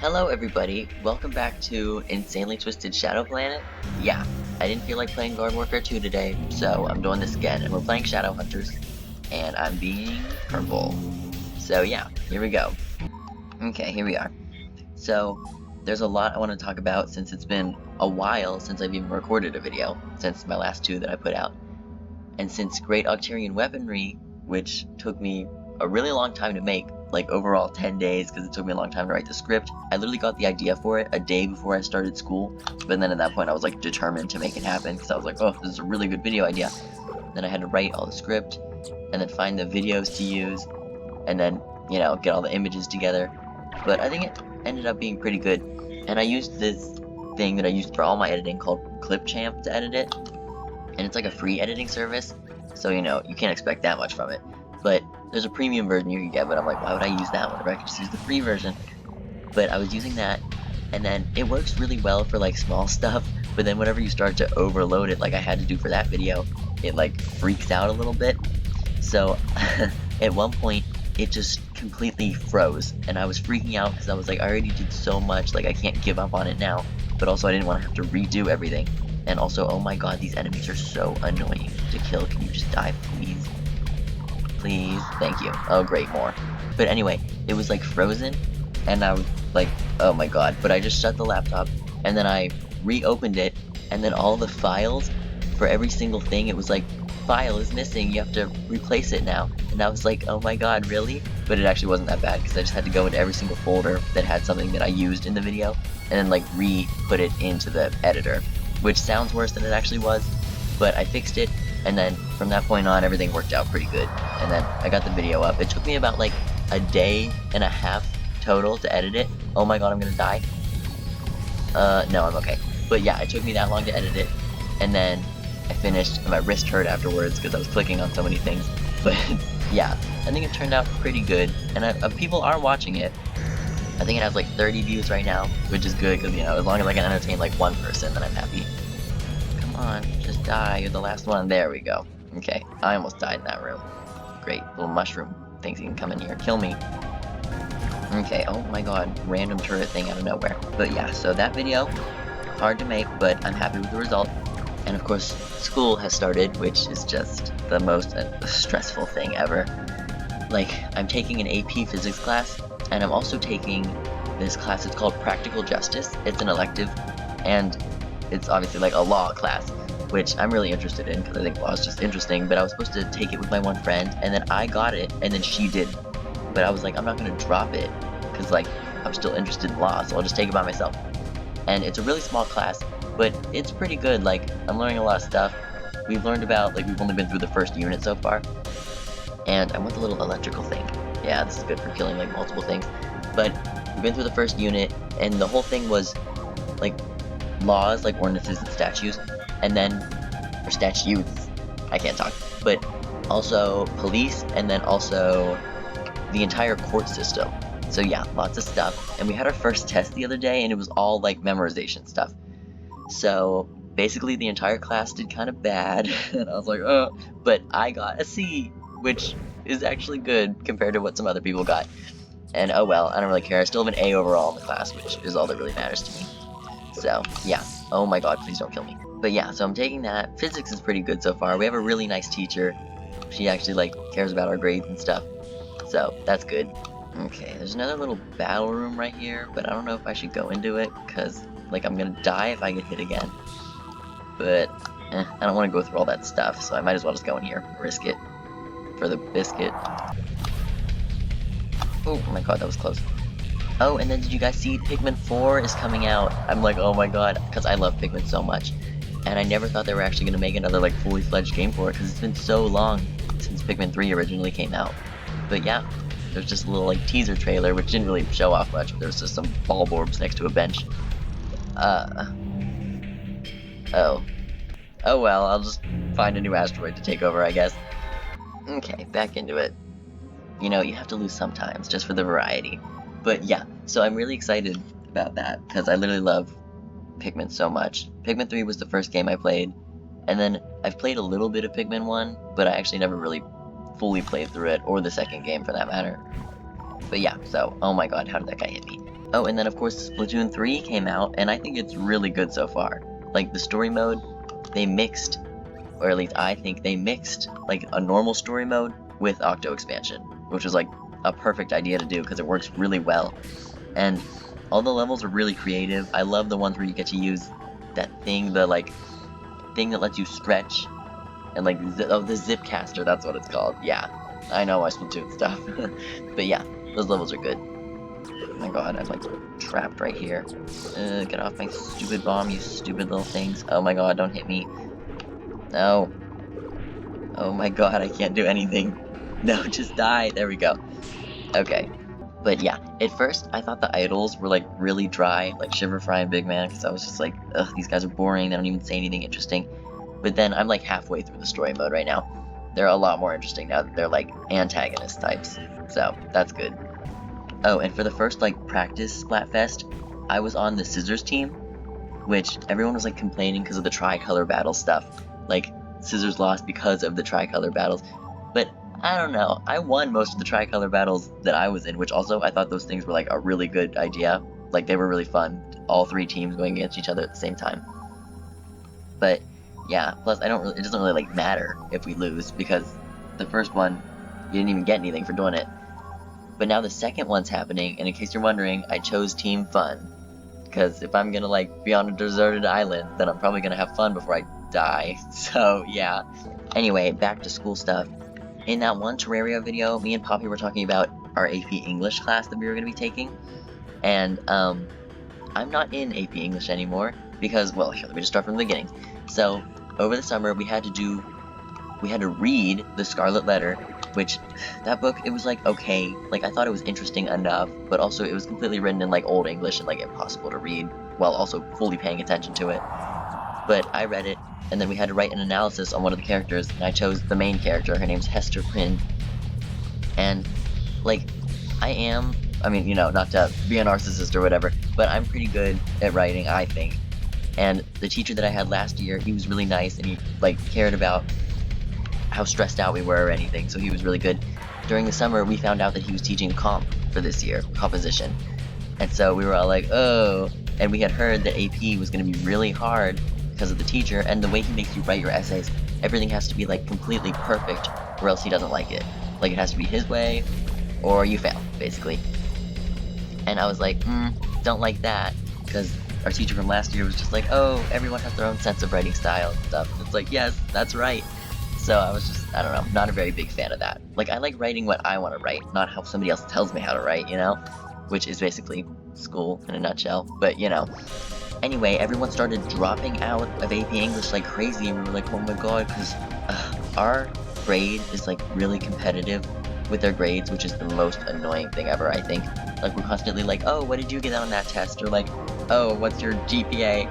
Hello everybody, welcome back to Insanely Twisted Shadow Planet. Yeah, I didn't feel like playing Garden Warfare 2 today, so I'm doing this again, and we're playing Shadow Hunters, and I'm being purple. So yeah, here we go. Okay, here we are. So, there's a lot I want to talk about since it's been a while since I've even recorded a video, since my last two that I put out. And since Great Octarian Weaponry, which took me a really long time to make, like overall 10 days, because it took me a long time to write the script. I literally got the idea for it a day before I started school, but then at that point I was like determined to make it happen, because I was like, oh, this is a really good video idea. Then I had to write all the script, and then find the videos to use, and then, you know, get all the images together. But I think it ended up being pretty good, and I used this thing that I used for all my editing called Clipchamp to edit it, and it's like a free editing service, so you know, you can't expect that much from it. But there's a premium version you can get, but I'm like, why would I use that whenever I could just use the free version? But I was using that, and then it works really well for like small stuff, but then whenever you start to overload it, like I had to do for that video, it like freaks out a little bit. So at one point, it just completely froze, and I was freaking out because I was like, I already did so much, like I can't give up on it now, but also I didn't want to have to redo everything. And also, oh my god, these enemies are so annoying to kill. Can you just die, please? Please? Thank you. Oh, great, more. But anyway, it was like frozen, and I was like, oh my god. But I just shut the laptop, and then I reopened it, and then all the files for every single thing, it was like, file is missing, you have to replace it now. And I was like, oh my god, really? But it actually wasn't that bad, because I just had to go into every single folder that had something that I used in the video, and then like re-put it into the editor. Which sounds worse than it actually was, but I fixed it, and then from that point on, everything worked out pretty good. And then I got the video up. It took me about like a day and a half total to edit it. Oh my god, I'm gonna die. No, I'm okay. But yeah, it took me that long to edit it, and then I finished, and my wrist hurt afterwards because I was clicking on so many things. But yeah, I think it turned out pretty good, and people are watching it. I think it has like 30 views right now, which is good, because, you know, as long as I can entertain like one person, then I'm happy. Come on, just die, you're the last one. There we go. Okay, I almost died in that room. Great, little mushroom thinks he can come in here, kill me. Okay, oh my god, random turret thing out of nowhere. But yeah, so that video, hard to make, but I'm happy with the result. And of course, school has started, which is just the most stressful thing ever. Like, I'm taking an AP physics class, and I'm also taking this class. It's called Practical Justice. It's an elective, and it's obviously like a law class, which I'm really interested in because I think law is just interesting. But I was supposed to take it with my one friend, and then I got it, and then she didn't. But I was like, I'm not gonna drop it because like I'm still interested in law, so I'll just take it by myself. And it's a really small class, but it's pretty good. Like, I'm learning a lot of stuff. We've learned about, like, we've only been through the first unit so far, and I want the little electrical thing. Yeah, this is good for killing like multiple things. But we've been through the first unit, and the whole thing was like laws, like ordinances and statutes, and then or statutes. I can't talk. But also police, and then also the entire court system. So yeah, lots of stuff. And we had our first test the other day, and it was all like memorization stuff. So basically, the entire class did kind of bad, and I was like, oh, but I got a C, which is actually good compared to what some other people got. And oh well, I don't really care. I still have an A overall in the class, which is all that really matters to me. So yeah. Oh my god, please don't kill me. But yeah, so I'm taking that. Physics is pretty good so far. We have a really nice teacher. She actually like cares about our grades and stuff. So that's good. Okay, there's another little battle room right here, but I don't know if I should go into it, because like I'm gonna die if I get hit again. But I don't want to go through all that stuff, so I might as well just go in here, risk it for the biscuit. Oh my god, that was close. Oh, and then did you guys see Pikmin 4 is coming out? I'm like, oh my god, because I love Pikmin so much. And I never thought they were actually going to make another like fully fledged game for it, because it's been so long since Pikmin 3 originally came out. But yeah, there's just a little like teaser trailer, which didn't really show off much. There's just some Bulborbs next to a bench. Oh. Oh well, I'll just find a new asteroid to take over, I guess. Okay, back into it. You know, you have to lose sometimes, just for the variety. But yeah, so I'm really excited about that, because I literally love Pikmin so much. Pikmin 3 was the first game I played, and then I've played a little bit of Pikmin 1, but I actually never really fully played through it, or the second game for that matter. But yeah, so, oh my god, how did that guy hit me? Oh, and then of course Splatoon 3 came out, and I think it's really good so far. Like, the story mode, they mixed, or at least I think they mixed, like, a normal story mode with Octo Expansion, which was, like, a perfect idea to do, because it works really well. And all the levels are really creative. I love the ones where you get to use that thing, the, like, thing that lets you stretch, and, like, the Zipcaster, that's what it's called. Yeah, I know my Splatoon stuff. But yeah, those levels are good. Oh my god, I'm, like, trapped right here. Get off my stupid bomb, you stupid little things. Oh my god, don't hit me. No. Oh my god, I can't do anything. No, just die. There we go. Okay. But yeah, at first, I thought the idols were, like, really dry, like Shiver Fry and Big Man, because I was just like, ugh, these guys are boring, they don't even say anything interesting. But then I'm, like, halfway through the story mode right now. They're a lot more interesting now that they're, like, antagonist types. So, that's good. Oh, and for the first, like, practice Splatfest, I was on the Scissors team, which everyone was, like, complaining because of the tricolor battle stuff. Like, Scissors lost because of the tricolor battles. But I don't know. I won most of the tricolor battles that I was in, which also I thought those things were, like, a really good idea. Like, they were really fun. All three teams going against each other at the same time. But yeah, plus it doesn't really, like, matter if we lose, because the first one, you didn't even get anything for doing it. But now the second one's happening, and in case you're wondering, I chose Team Fun. Because if I'm gonna, like, be on a deserted island, then I'm probably gonna have fun before I die. So, yeah. Anyway, back to school stuff. In that one Terraria video, me and Poppy were talking about our AP English class that we were gonna be taking. And, I'm not in AP English anymore, because, well, here, let me just start from the beginning. So, over the summer, we had to read The Scarlet Letter, which, that book, it was, like, okay, like, I thought it was interesting enough, but also it was completely written in, like, Old English and, like, impossible to read, while also fully paying attention to it. But I read it, and then we had to write an analysis on one of the characters, and I chose the main character. Her name's Hester Prynne. And, like, I mean, you know, not to be a narcissist or whatever, but I'm pretty good at writing, I think. And the teacher that I had last year, he was really nice, and he, like, cared about how stressed out we were or anything, so he was really good. During the summer, we found out that he was teaching comp for this year, composition. And so we were all like, oh, and we had heard that AP was going to be really hard because of the teacher, and the way he makes you write your essays, everything has to be, like, completely perfect, or else he doesn't like it. Like, it has to be his way, or you fail, basically. And I was like, don't like that, because our teacher from last year was just like, oh, everyone has their own sense of writing style and stuff. It's like, yes, that's right. So I was just, I don't know, not a very big fan of that. Like, I like writing what I want to write, not how somebody else tells me how to write, you know? Which is basically school in a nutshell, but, you know. Anyway, everyone started dropping out of AP English like crazy, and we were like, oh my god, because our grade is, like, really competitive with their grades, which is the most annoying thing ever, I think. Like, we're constantly like, oh, what did you get on that test? Or like, oh, what's your GPA?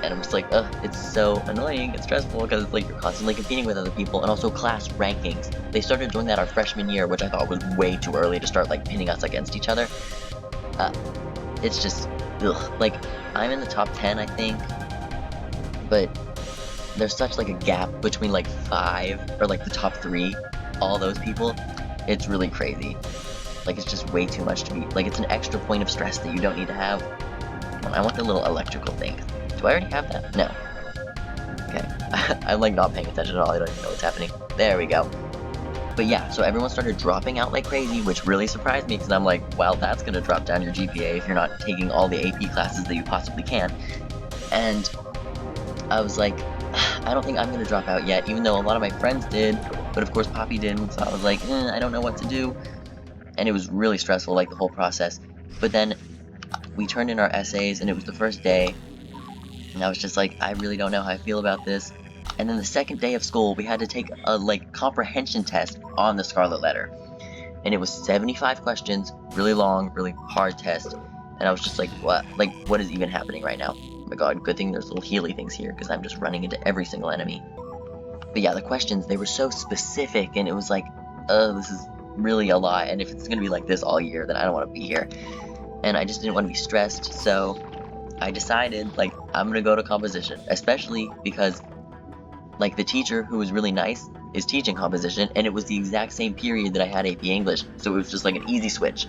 And I'm just like, ugh, it's so annoying and stressful, because it's like you're constantly competing with other people, and also class rankings. They started doing that our freshman year, which I thought was way too early to start, like, pinning us against each other. It's just, ugh. Like, I'm in the top 10, I think, but there's such, like, a gap between, like, 5, or, like, the top 3, all those people. It's really crazy. Like, it's just way too much to be, like, it's an extra point of stress that you don't need to have. I want the little electrical thing. Do I already have that? No. Okay. I'm, like, not paying attention at all. I don't even know what's happening. There we go. But yeah, so everyone started dropping out like crazy, which really surprised me, because I'm like, well, that's gonna drop down your GPA if you're not taking all the AP classes that you possibly can. And I was like, I don't think I'm gonna drop out yet, even though a lot of my friends did, but of course Poppy didn't, so I was like, I don't know what to do. And it was really stressful, like, the whole process. But then we turned in our essays, and it was the first day, and I was just like, I really don't know how I feel about this. And then the second day of school, we had to take a, like, comprehension test on the Scarlet Letter. And it was 75 questions, really long, really hard test. And I was just like, what? Like, what is even happening right now? Oh my god, good thing there's little Healy things here, because I'm just running into every single enemy. But yeah, the questions, they were so specific, and it was like, this is really a lot, and if it's gonna be like this all year, then I don't want to be here. And I just didn't want to be stressed, so I decided, like, I'm gonna go to composition, especially because, like, the teacher, who was really nice, is teaching composition, and it was the exact same period that I had AP English, so it was just like an easy switch.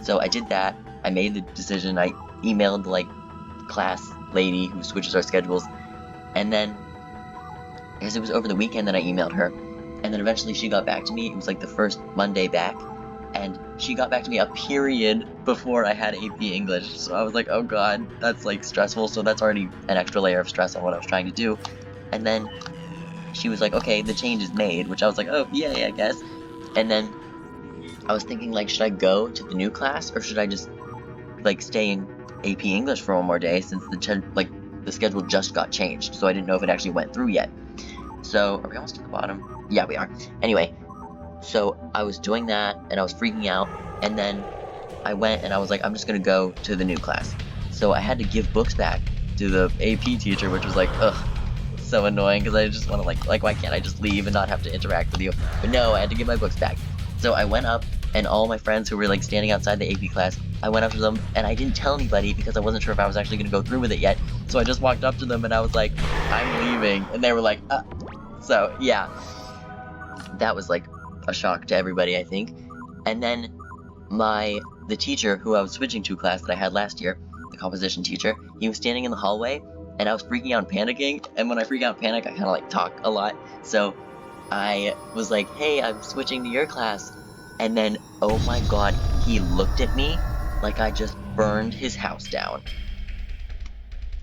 So I did that. I made the decision. I emailed the like class lady who switches our schedules, and then I guess it was over the weekend that I emailed her, and then eventually she got back to me. It was like the first Monday back, and she got back to me a period before I had AP English. So I was like, oh god, that's like stressful. So that's already an extra layer of stress on what I was trying to do. And then she was like, okay, the change is made, which I was like, oh yay, I guess. And then I was thinking, like, should I go to the new class, or should I just like stay in AP English for one more day, since the schedule just got changed, so I didn't know if it actually went through yet. So are we almost to the bottom? Yeah, we are. Anyway, so I was doing that and I was freaking out, and then I went and I was like, I'm just gonna go to the new class. So I had to give books back to the AP teacher, which was like, ugh, so annoying, because I just want to like why can't I just leave and not have to interact with you? But no, I had to give my books back. So I went up, and all my friends who were like standing outside the AP class, I went up to them, and I didn't tell anybody because I wasn't sure if I was actually gonna go through with it yet. So I just walked up to them and I was like, I'm leaving, and they were like, So yeah, that was like a shock to everybody, I think. And then the teacher who I was switching to class that I had last year, the composition teacher, he was standing in the hallway, and I was freaking out and panicking, and when I freak out and panic, I kind of like talk a lot, so I was like, hey, I'm switching to your class, and then, oh my god, he looked at me like I just burned his house down.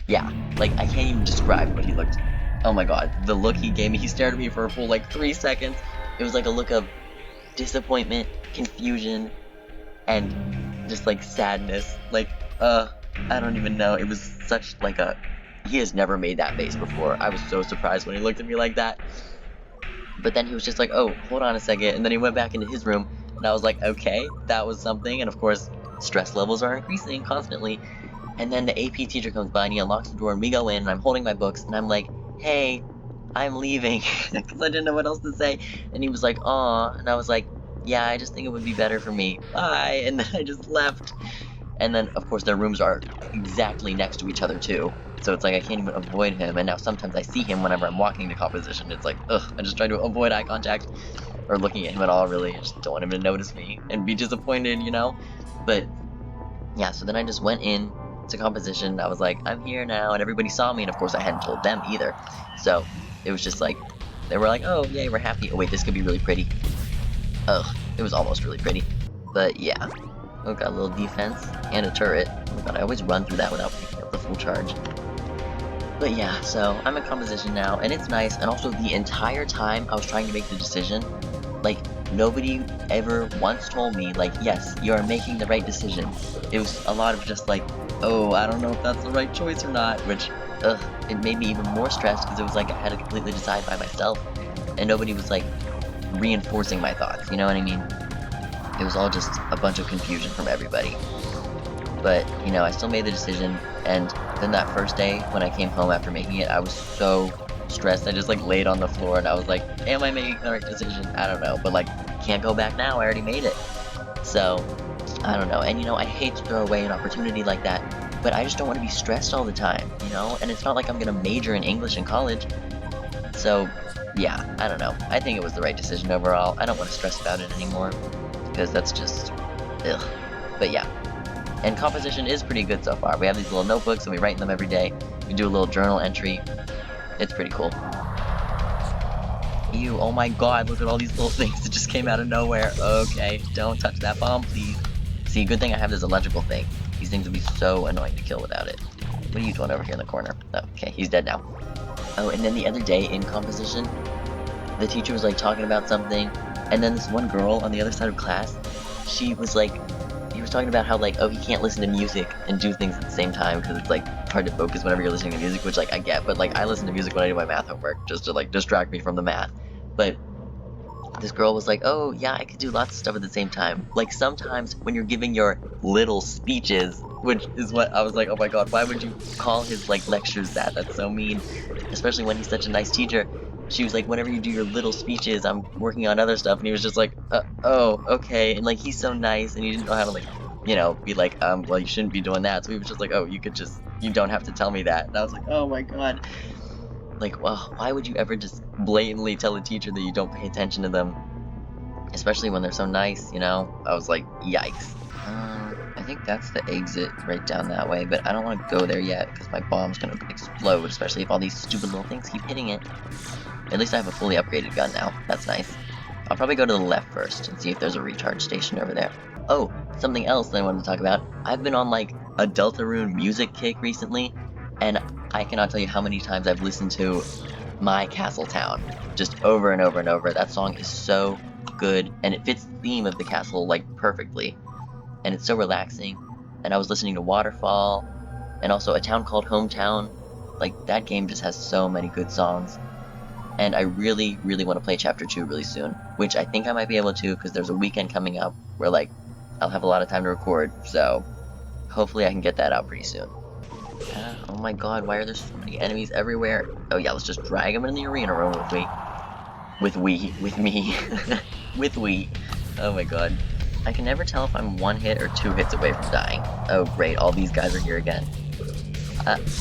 Yeah, like, I can't even describe what he looked. Oh my god, the look he gave me, he stared at me for a full like 3 seconds. It was like a look of disappointment, confusion, and just like sadness. Like, I don't even know. It was such like he has never made that face before. I was so surprised when he looked at me like that. But then he was just like, oh, hold on a second, and then he went back into his room, and I was like, okay, that was something. And of course, stress levels are increasing constantly. And then the AP teacher comes by and he unlocks the door, and we go in, and I'm holding my books, and I'm like, hey, I'm leaving, because I didn't know what else to say. And he was like, aw, and I was like, yeah, I just think it would be better for me, bye. And then I just left. And then, of course, their rooms are exactly next to each other, too. So it's like I can't even avoid him, and now sometimes I see him whenever I'm walking to composition. It's like, ugh, I just try to avoid eye contact, or looking at him at all, really. I just don't want him to notice me and be disappointed, you know? But, yeah, so then I just went in to composition. I was like, I'm here now, and everybody saw me, and of course I hadn't told them either. So it was just like, they were like, oh, yay, we're happy. Oh, wait, this could be really pretty. Ugh, it was almost really pretty. But, yeah. Oh, got a little defense and a turret. Oh my god, I always run through that without picking up the full charge. But yeah, so I'm in composition now, and it's nice, and also the entire time I was trying to make the decision, like, nobody ever once told me, like, yes, you are making the right decision. It was a lot of just like, oh, I don't know if that's the right choice or not, which, ugh, it made me even more stressed, because it was like I had to completely decide by myself, and nobody was, like, reinforcing my thoughts, you know what I mean? It was all just a bunch of confusion from everybody. But, you know, I still made the decision, and then that first day, when I came home after making it, I was so stressed. I just, like, laid on the floor, and I was like, am I making the right decision? I don't know, but, like, can't go back now, I already made it. So, I don't know, and, you know, I hate to throw away an opportunity like that, but I just don't want to be stressed all the time, you know? And it's not like I'm gonna major in English in college. So, yeah, I don't know. I think it was the right decision overall. I don't want to stress about it anymore, because that's just, ugh. But yeah. And composition is pretty good so far. We have these little notebooks, and we write in them every day. We do a little journal entry. It's pretty cool. Ew, oh my god, look at all these little things that just came out of nowhere. Okay, don't touch that bomb, please. See, good thing I have this electrical thing. These things would be so annoying to kill without it. What are you doing over here in the corner? Oh, okay, he's dead now. Oh, and then the other day in composition, the teacher was like talking about something, and then this one girl on the other side of class, she was like, he was talking about how, like, oh, he can't listen to music and do things at the same time because it's, like, hard to focus whenever you're listening to music, which, like, I get, but, like, I listen to music when I do my math homework just to, like, distract me from the math. But this girl was like, oh, yeah, I could do lots of stuff at the same time. Like, sometimes when you're giving your little speeches, which is what I was like, oh my god, why would you call his, like, lectures that? That's so mean, especially when he's such a nice teacher. She was like, whenever you do your little speeches, I'm working on other stuff, and he was just like, oh, okay, and, like, he's so nice, and he didn't know how to, like, you know, be like, well, you shouldn't be doing that, so he was just like, oh, you don't have to tell me that, and I was like, oh my god, like, well, why would you ever just blatantly tell a teacher that you don't pay attention to them, especially when they're so nice, you know? I was like, yikes. I I think that's the exit right down that way, but I don't want to go there yet because my bomb's gonna explode, especially if all these stupid little things keep hitting it. At least I have a fully upgraded gun now. That's nice. I'll probably go to the left first and see if there's a recharge station over there. Oh, something else that I wanted to talk about. I've been on like a Deltarune music kick recently, and I cannot tell you how many times I've listened to My Castle Town just over and over and over. That song is so good, and it fits the theme of the castle like perfectly, and it's so relaxing. And I was listening to Waterfall, and also A Town Called Hometown. Like, that game just has so many good songs. And I really, really want to play Chapter 2 really soon, which I think I might be able to because there's a weekend coming up where, like, I'll have a lot of time to record, so hopefully I can get that out pretty soon. Oh my god, why are there so many enemies everywhere? Oh yeah, let's just drag them in the arena room with me. With me. With we. Oh my god. I can never tell if I'm 1 hit or 2 hits away from dying. Oh great, all these guys are here again.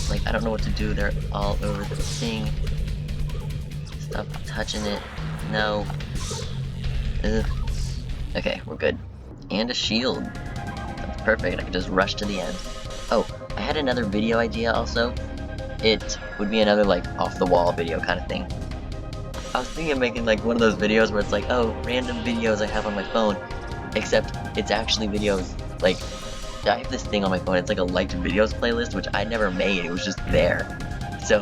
Like, I don't know what to do, they're all over the thing. Stop touching it. No. Ugh. Okay, we're good. And a shield. That's perfect, I can just rush to the end. Oh, I had another video idea also. It would be another, like, off-the-wall video kind of thing. I was thinking of making, like, one of those videos where it's like, oh, random videos I have on my phone, except it's actually videos, like, I have this thing on my phone, it's like a liked videos playlist, which I never made, it was just there. So,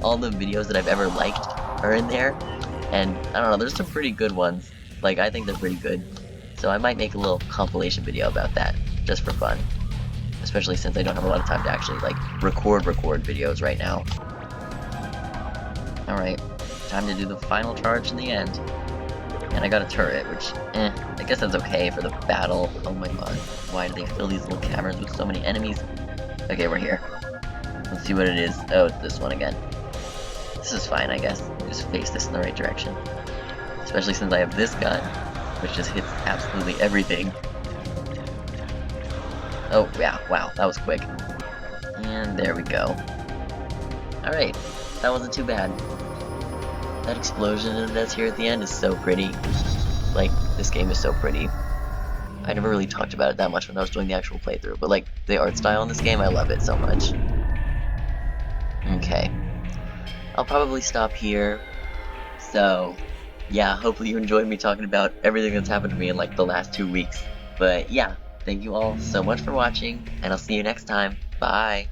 all the videos that I've ever liked are in there, and, I don't know, there's some pretty good ones. Like, I think they're pretty good. So I might make a little compilation video about that, just for fun. Especially since I don't have a lot of time to actually, like, record videos right now. Alright, time to do the final charge in the end. And I got a turret, which, I guess that's okay for the battle. Oh my god, why do they fill these little caverns with so many enemies? Okay, we're here. Let's see what it is. Oh, it's this one again. This is fine, I guess. Just face this in the right direction. Especially since I have this gun, which just hits absolutely everything. Oh, yeah, wow, that was quick. And there we go. Alright, that wasn't too bad. That explosion that's here at the end is so pretty. Like, this game is so pretty. I never really talked about it that much when I was doing the actual playthrough, but like, the art style in this game, I love it so much. Okay. I'll probably stop here. So, yeah, hopefully you enjoyed me talking about everything that's happened to me in like the last 2 weeks. But yeah, thank you all so much for watching, and I'll see you next time. Bye!